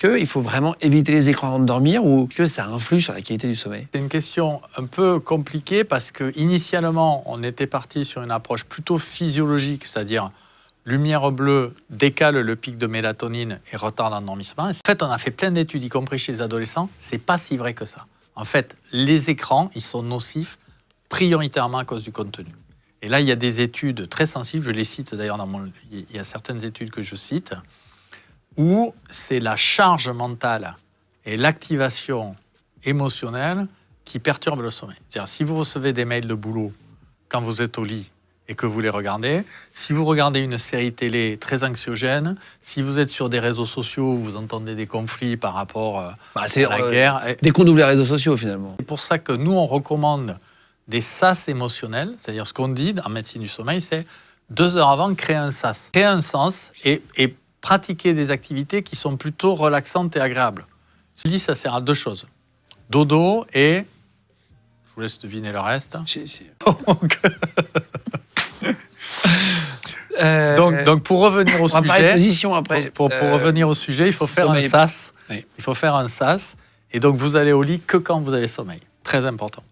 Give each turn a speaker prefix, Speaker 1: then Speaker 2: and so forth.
Speaker 1: Il faut vraiment éviter les écrans avant de dormir ou que ça influe sur la qualité du sommeil?
Speaker 2: C'est une question un peu compliquée parce que initialement, on était parti sur une approche plutôt physiologique, c'est-à-dire lumière bleue décale le pic de mélatonine et retarde l'endormissement. En fait, on a fait plein d'études, y compris chez les adolescents. C'est pas si vrai que ça. En fait, les écrans, ils sont nocifs prioritairement à cause du contenu. Et là, il y a des études très sensibles, je les cite d'ailleurs il y a certaines études que je cite, où c'est la charge mentale et l'activation émotionnelle qui perturbent le sommeil. C'est-à-dire, si vous recevez des mails de boulot quand vous êtes au lit et que vous les regardez, si vous regardez une série télé très anxiogène, si vous êtes sur des réseaux sociaux où vous entendez des conflits par rapport à la guerre...
Speaker 1: Dès qu'on ouvre les réseaux sociaux, finalement.
Speaker 2: C'est pour ça que nous, on recommande des sas émotionnels, c'est-à-dire ce qu'on dit en médecine du sommeil, c'est 2 heures avant, créer un sas. Créer un sas et pratiquer des activités qui sont plutôt relaxantes et agréables. Ce lit, ça sert à 2 choses. Dodo et... Je vous laisse deviner le reste. Donc pour revenir au sujet...
Speaker 1: Position après.
Speaker 2: Pour revenir au sujet, il faut faire un sas. Oui. Il faut faire un sas. Et donc, vous allez au lit que quand vous avez sommeil. Très important.